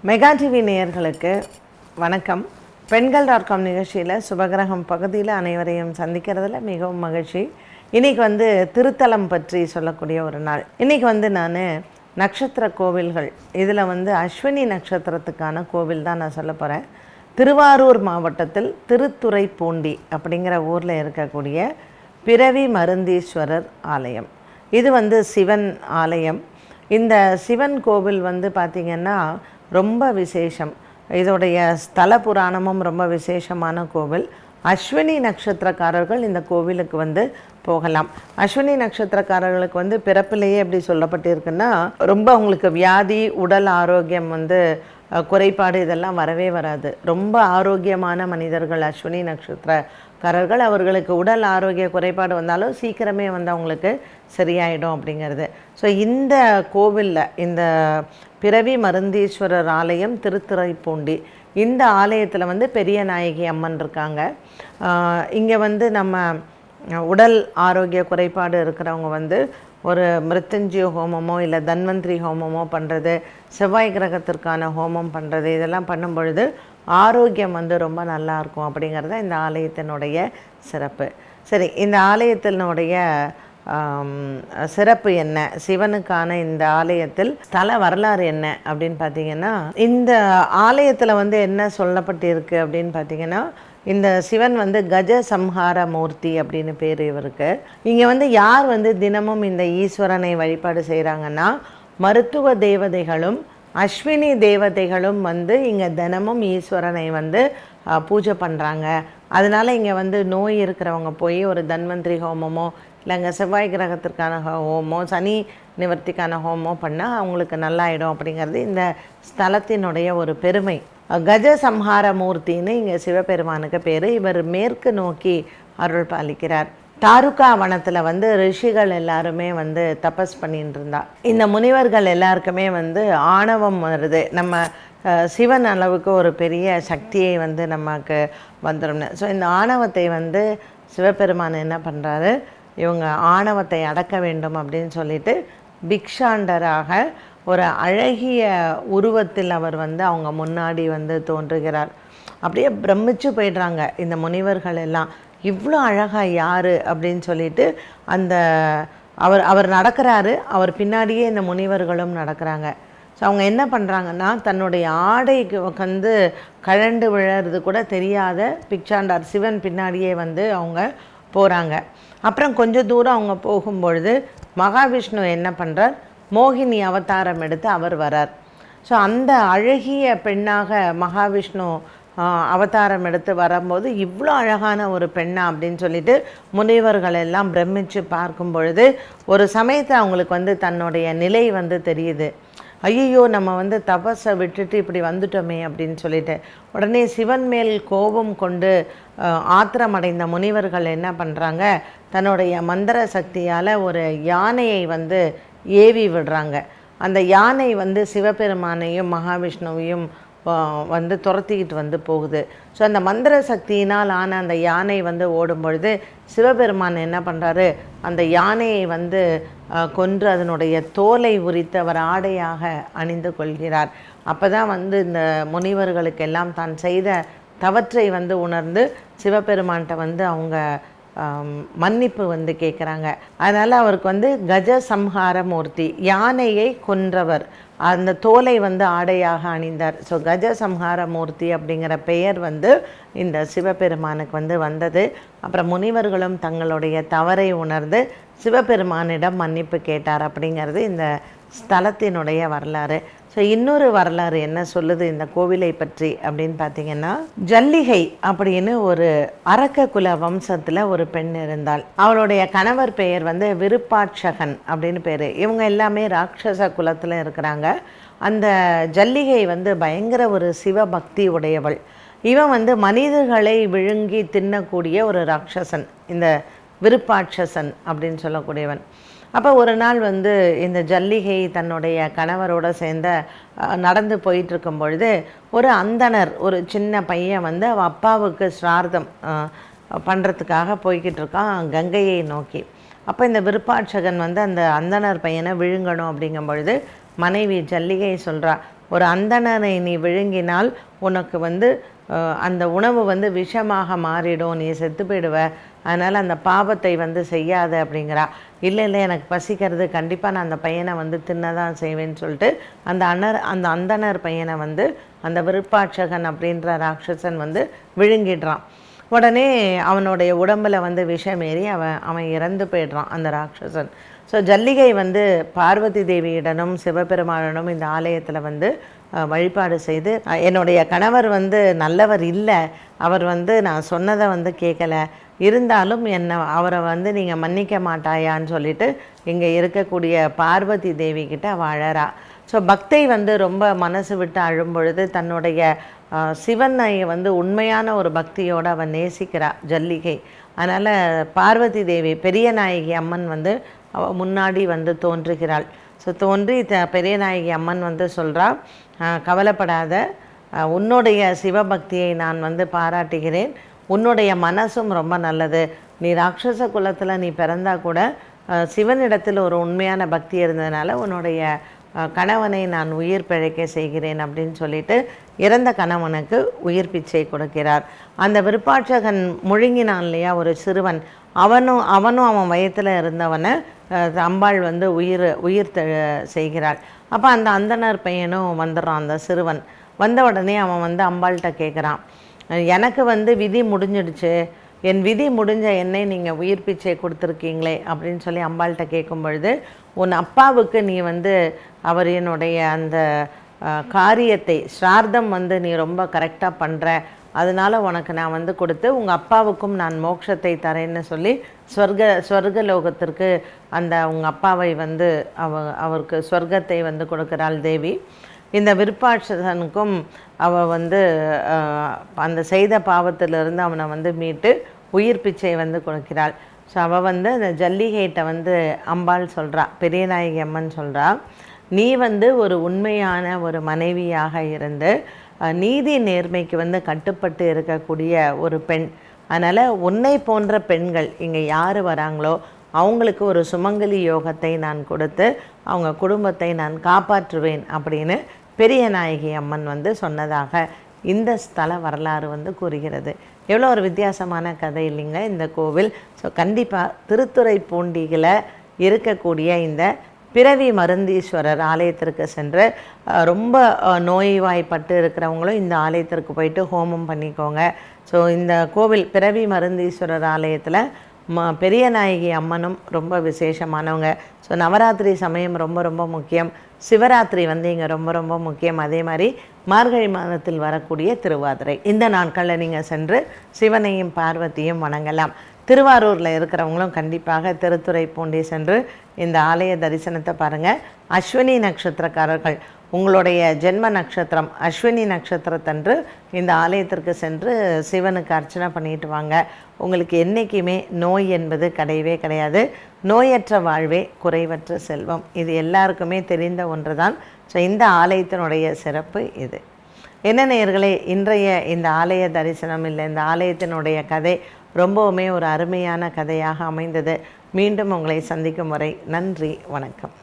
Mega TV நேயர்களுக்கு வணக்கம். பெண்கள்.com நிகழ்ச்சியில் சுபகிரகம் பகுதியில் அனைவரையும் சந்திக்கிறதுல மிகவும் மகிழ்ச்சி. இன்றைக்கி திருத்தலம் பற்றி சொல்லக்கூடிய ஒரு நாள். இன்றைக்கி நான் நட்சத்திர கோவில்கள் இதில் அஸ்வினி நட்சத்திரத்துக்கான கோவில் தான் நான் சொல்ல போகிறேன். திருவாரூர் மாவட்டத்தில் திருத்துறைப்பூண்டி அப்படிங்கிற ஊரில் இருக்கக்கூடிய பிறவி மருந்தீஸ்வரர் ஆலயம். இது சிவன் ஆலயம். இந்த சிவன் கோவில் பார்த்திங்கன்னா ரொம்ப விசேஷம். இதோடைய ஸ்தல புராணமும் ரொம்ப விசேஷமான கோவில். அஸ்வினி நட்சத்திரக்காரர்கள் இந்த கோவிலுக்கு போகலாம். அஸ்வினி நட்சத்திரக்காரர்களுக்கு பிறப்பிலேயே எப்படி சொல்லப்பட்டிருக்குன்னா, ரொம்ப அவங்களுக்கு வியாதி, உடல் ஆரோக்கியம் குறைபாடு இதெல்லாம் வரவே வராது. ரொம்ப ஆரோக்கியமான மனிதர்கள் அஸ்வினி நட்சத்திரக்காரர்கள். அவர்களுக்கு உடல் ஆரோக்கிய குறைபாடு வந்தாலும் சீக்கிரமே அவங்களுக்கு சரியாயிடும் அப்படிங்கிறது. ஸோ இந்த கோவிலில், இந்த பிறவி மருந்தீஸ்வரர் ஆலயம் திருத்துறைப்பூண்டி, இந்த ஆலயத்தில் பெரிய நாயகி அம்மன் இருக்காங்க. இங்கே நம்ம உடல் ஆரோக்கிய குறைபாடு இருக்கிறவங்க ஒரு மிருத்யுஞ்சய ஹோமமோ இல்லை தன்வந்திரி ஹோமமோ பண்ணுறது, செவ்வாய் கிரகத்திற்கான ஹோமம் பண்ணுறது, இதெல்லாம் பண்ணும் பொழுது ஆரோக்கியம் ரொம்ப நல்லாயிருக்கும் அப்படிங்கிறது இந்த ஆலயத்தினுடைய சிறப்பு. சரி, இந்த ஆலயத்தினுடைய சிறப்பு என்ன, சிவனுக்கான இந்த ஆலயத்தில் ஸ்தல வரலாறு என்ன அப்படின்னு பார்த்தீங்கன்னா, இந்த ஆலயத்தில் என்ன சொல்லப்பட்டிருக்கு அப்படின்னு பார்த்தீங்கன்னா, இந்த சிவன் கஜ சம்ஹார மூர்த்தி அப்படின்னு பேர் இவருக்கு. இங்கே யார் தினமும் இந்த ஈஸ்வரனை வழிபாடு செய்கிறாங்கன்னா, மருத்துவ தேவதைகளும் அஸ்வினி தேவதைகளும் இங்கே தினமும் ஈஸ்வரனை பூஜை பண்ணுறாங்க. அதனால் இங்கே நோய் இருக்கிறவங்க போய் ஒரு தன்வந்திரி ஹோமமோ இல்லைங்க செவ்வாய் கிரகத்திற்கான ஹோமோ, சனி நிவர்த்திக்கான ஹோமோ பண்ணால் அவங்களுக்கு நல்லாயிடும் அப்படிங்கிறது இந்த ஸ்தலத்தினுடைய ஒரு பெருமை. கஜ சம்ஹார மூர்த்தின்னு இங்கே சிவபெருமானுக்கு பேர். இவர் மேற்கு நோக்கி அருள் பாலிக்கிறார். தாருகா வனத்தில் ரிஷிகள் எல்லாருமே தபஸ் பண்ணிட்டு இருந்தா. இந்த முனிவர்கள் எல்லாருக்குமே ஆணவம் வருது. நம்ம சிவன் அளவுக்கு ஒரு பெரிய சக்தியை நமக்கு வந்துடும்னு. ஸோ இந்த ஆணவத்தை சிவபெருமான் என்ன பண்ணுறாரு, இவங்க ஆணவத்தை அடக்க வேண்டும் அப்படின்னு சொல்லிட்டு பிக்ஷாண்டராக ஒரு அழகிய உருவத்தில் அவர் அவங்க முன்னாடி தோன்றுகிறார். அப்படியே பிரமிச்சு போயிடுறாங்க இந்த முனிவர்கள் எல்லாம். இவ்வளோ அழகாக யார் அப்படின்னு சொல்லிட்டு அவர் நடக்கிறாரு. அவர் பின்னாடியே இந்த முனிவர்களும் நடக்கிறாங்க. ஸோ அவங்க என்ன பண்ணுறாங்கன்னா, தன்னுடைய ஆடைக்கு கழண்டு விழறது கூட தெரியாத பிக்ஷாண்டார் சிவன் பின்னாடியே அவங்க போகிறாங்க. அப்புறம் கொஞ்சம் தூரம் அவங்க போகும்பொழுது மகாவிஷ்ணு என்ன பண்ணுறார், மோகினி அவதாரம் எடுத்து அவர் வரார். ஸோ அந்த அழகிய பெண்ணாக மகாவிஷ்ணு அவதாரம் எடுத்து வரும்போது இவ்வளோ அழகான ஒரு பெண்ணா அப்படின்னு சொல்லிட்டு முனிவர்கள் எல்லாம் பிரமித்து பார்க்கும் பொழுது ஒரு சமயத்தில் அவங்களுக்கு தன்னுடைய நிலை தெரியுது. ஐயோ, நம்ம தபஸை விட்டுட்டு இப்படி வந்துட்டோமே அப்படின்னு சொல்லிட்டு உடனே சிவன் மேல் கோபம் கொண்டு ஆத்திரமடைந்த முனிவர்கள் என்ன பண்ணுறாங்க, தன்னுடைய மந்திர சக்தியால் ஒரு யானையை ஏவி விடுறாங்க. அந்த யானை சிவபெருமானையும் மகாவிஷ்ணுவையும் துரத்திக்கிட்டு போகுது. ஸோ அந்த மந்திர சக்தியினால் ஆன அந்த யானை ஓடும் பொழுது சிவபெருமான் என்ன பண்ணுறாரு, அந்த யானையை கொன்று அதனுடைய தோலை உரித்து அவர் ஆடையாக அணிந்து கொள்கிறார். அப்போ தான் இந்த முனிவர்களுக்கெல்லாம் தான் செய்த தவற்றை உணர்ந்து சிவபெருமான்கிட்ட அவங்க மன்னிப்பு கேட்குறாங்க. அதனால் அவருக்கு கஜ சம்ஹார மூர்த்தி, யானையை கொன்றவர், அந்த தோலை ஆடையாக அணிந்தார். ஸோ கஜ சம்ஹார மூர்த்தி அப்படிங்கிற பெயர் இந்த சிவபெருமானுக்கு வந்தது. அப்புறம் முனிவர்களும் தங்களுடைய தவறை உணர்ந்து சிவபெருமானிடம் மன்னிப்பு கேட்டார் அப்படிங்கிறது இந்த ஸ்தலத்தினுடைய வரலாறு. ஸோ இன்னொரு வரலாறு என்ன சொல்லுது இந்த கோவிலை பற்றி அப்படின்னு பார்த்தீங்கன்னா, ஜல்லிகை அப்படின்னு ஒரு அரக்க குல வம்சத்தில் ஒரு பெண் இருந்தாள். அவளுடைய கணவர் பெயர் விருப்பாட்சகன் அப்படின்னு பேர். இவங்க எல்லாமே ராட்சச குலத்தில் இருக்கிறாங்க. அந்த ஜல்லிகை பயங்கர ஒரு சிவபக்தி உடையவள். இவன் மனிதர்களை விழுங்கி தின்னக்கூடிய ஒரு ராட்சசன், இந்த விருப்பாட்சசன் அப்படின்னு சொல்லக்கூடியவன். அப்போ ஒரு நாள் இந்த ஜல்லிகை தன்னுடைய கணவரோடு சேர்ந்த நடந்து போயிட்டுருக்கும் பொழுது ஒரு அந்தணர், ஒரு சின்ன பையன் அவள் அப்பாவுக்கு ஸ்ரார்த்தம் பண்ணுறதுக்காக போய்கிட்டு இருக்கான் கங்கையை நோக்கி. அப்போ இந்த விருப்பாட்சகன் அந்த அந்தணர் பையனை விழுங்கணும் அப்படிங்கும் பொழுது மனைவி ஜல்லிகை சொல்கிறா, ஒரு அந்தணனை நீ விழுங்கினால் உனக்கு வந்து அந்த உணவு வந்து விஷமாக மாறிடும், நீ செத்து போயிடுவ, அதனால் அந்த பாவத்தை வந்து செய்யாத அப்படிங்கிறா. இல்லை இல்லை எனக்கு பசிக்கிறது, கண்டிப்பாக நான் அந்த பையனை வந்து தின்னதான் செய்வேன்னு சொல்லிட்டு அந்த அந்தணர் பையனை வந்து அந்த விருப்பாட்சகன் அப்படின்ற ராட்சசன் வந்து விழுங்கிடுறான். உடனே அவனுடைய உடம்பில் வந்து விஷமேறி அவன் இறந்து போயிடுறான் அந்த ராட்சசன். ஸோ ஜல்லிகை வந்து பார்வதி தேவியிடனும் சிவபெருமானும் இந்த ஆலயத்தில் வந்து வழிபாடு செய்து, என்னுடைய கணவர் வந்து நல்லவர் இல்லை, அவர் வந்து நான் சொன்னதை வந்து கேட்கலை, இருந்தாலும் அவரை வந்து நீங்கள் மன்னிக்க மாட்டாயான்னு சொல்லிட்டு இங்கே இருக்கக்கூடிய பார்வதி தேவி கிட்ட அவள் அழறா. ஸோ பக்தை வந்து ரொம்ப மனசு விட்டு அழும் பொழுது தன்னுடைய சிவனை வந்து உண்மையான ஒரு பக்தியோடு அவன் நேசிக்கிறா ஜல்லிகை. அதனால் பார்வதி தேவி பெரிய நாயகி அம்மன் வந்து அவள் முன்னாடி வந்து தோன்றுகிறாள். ஸோ தோன்றி பெரிய நாயகி அம்மன் வந்து சொல்கிறா, கவலைப்படாத, உன்னுடைய சிவபக்தியை நான் வந்து பாராட்டுகிறேன், உன்னுடைய மனசும் ரொம்ப நல்லது, நீ ராட்சச குலத்தில் நீ பிறந்தா கூட சிவனிடத்தில் ஒரு உண்மையான பக்தி இருந்ததுனால உன்னுடைய கணவனை நான் உயிர் பிழைக்க செய்கிறேன் அப்படின்னு சொல்லிட்டு இறந்த கணவனுக்கு உயிர் பிச்சை கொடுக்கிறார். அந்த விருப்பாட்சகன் முழுங்கினான் இல்லையா ஒரு சிறுவன், அவனும் அவன் வயத்தில் இருந்தவனை அம்பாள் வந்து உயிர் செய்கிறாள். அப்போ அந்த அந்தணர் பையனும் வந்துடுறான். அந்த சிறுவன் வந்த உடனே அவன் வந்து அம்பாள்கிட்ட கேட்குறான், எனக்கு வந்து விதி முடிஞ்சிடுச்சு, என் விதி முடிஞ்ச என்னை நீங்கள் உயிர் பிச்சை கொடுத்துருக்கீங்களே அப்படின்னு சொல்லி அம்பாள்கிட்ட கேட்கும் பொழுது, உன் அப்பாவுக்கு நீ வந்து அவர் என்னுடைய அந்த காரியத்தை ஸ்ரார்த்தம் வந்து நீ ரொம்ப கரெக்டாக பண்ணுற, அதனால் உனக்கு நான் வந்து கொடுத்து உங்கள் அப்பாவுக்கும் நான் மோட்சத்தை தரேன்னு சொல்லி ஸ்வர்க லோகத்திற்கு அந்த உங்கள் அப்பாவை வந்து அவருக்கு ஸ்வர்க்கத்தை வந்து கொடுக்கிறாள் தேவி. இந்த விருப்பாட்சனுக்கும் அவள் வந்து அந்த செய்த பாவத்திலிருந்து அவனை வந்து மீட்டு உயிர் பிச்சை வந்து கொடுக்கிறாள். ஸோ அவள் வந்து அந்த ஜல்லிகேட்டை வந்து அம்பாள் சொல்கிறா, பெரியநாயகி அம்மன் சொல்கிறா, நீ வந்து ஒரு உண்மையான ஒரு மனைவியாக இருந்து நீதி நேர்மைக்கு வந்து கட்டுப்பட்டு இருக்கக்கூடிய ஒரு பெண், அதனால் உன்னை போன்ற பெண்கள் இங்கே யார் வராங்களோ அவங்களுக்கு ஒரு சுமங்கலி யோகத்தை நான் கொடுத்து அவங்க குடும்பத்தை நான் காப்பாற்றுவேன் அப்படின்னு பெரிய நாயகி அம்மன் வந்து சொன்னதாக இந்த ஸ்தல வரலாறு வந்து கூறுகிறது. எவ்வளோ ஒரு வித்தியாசமான கதை இல்லைங்க இந்த கோவில். ஸோ கண்டிப்பாக திருத்துறைப்பூண்டியில் இருக்கக்கூடிய இந்த பிறவி மருந்தீஸ்வரர் ஆலயத்திற்கு சென்று ரொம்ப நோய்வாய்ப்பட்டு இருக்கிறவங்களும் இந்த ஆலயத்திற்கு போயிட்டு ஹோமம் பண்ணிக்கோங்க. ஸோ இந்த கோவில் பிறவி மருந்தீஸ்வரர் ஆலயத்தில் பெரிய நாயகி அம்மனும் ரொம்ப விசேஷமானவங்க. ஸோ நவராத்திரி சமயம் ரொம்ப ரொம்ப முக்கியம், சிவராத்திரி வந்து இங்கே ரொம்ப ரொம்ப முக்கியம், அதே மாதிரி மார்கழி மாதத்தில் வரக்கூடிய திருவாதிரை, இந்த நாட்களில் நீங்கள் சென்று சிவனையும் பார்வதியும் வணங்கலாம். திருவாரூரில் இருக்கிறவங்களும் கண்டிப்பாக திருத்துறைப்பூண்டி சென்று இந்த ஆலய தரிசனத்தை பாருங்கள். அஸ்வினி நட்சத்திரக்காரர்கள் உங்களுடைய ஜென்ம நட்சத்திரம் அஸ்வினி நட்சத்திரத்தன்று இந்த ஆலயத்திற்கு சென்று சிவனுக்கு அர்ச்சனை பண்ணிட்டு வாங்க. உங்களுக்கு என்றைக்குமே நோய் என்பது கிடையவே கிடையாது. நோயற்ற வாழ்வே குறைவற்ற செல்வம், இது எல்லாருக்குமே தெரிந்த ஒன்று தான். ஸோ இந்த ஆலயத்தினுடைய சிறப்பு இது. என்ன நேயர்களே, இன்றைய இந்த ஆலய தரிசனம் இல்லை இந்த ஆலயத்தினுடைய கதை ரொம்பவுமே ஒரு அருமையான கதையாக அமைந்தது. மீண்டும் உங்களை சந்திக்கும் வரை நன்றி, வணக்கம்.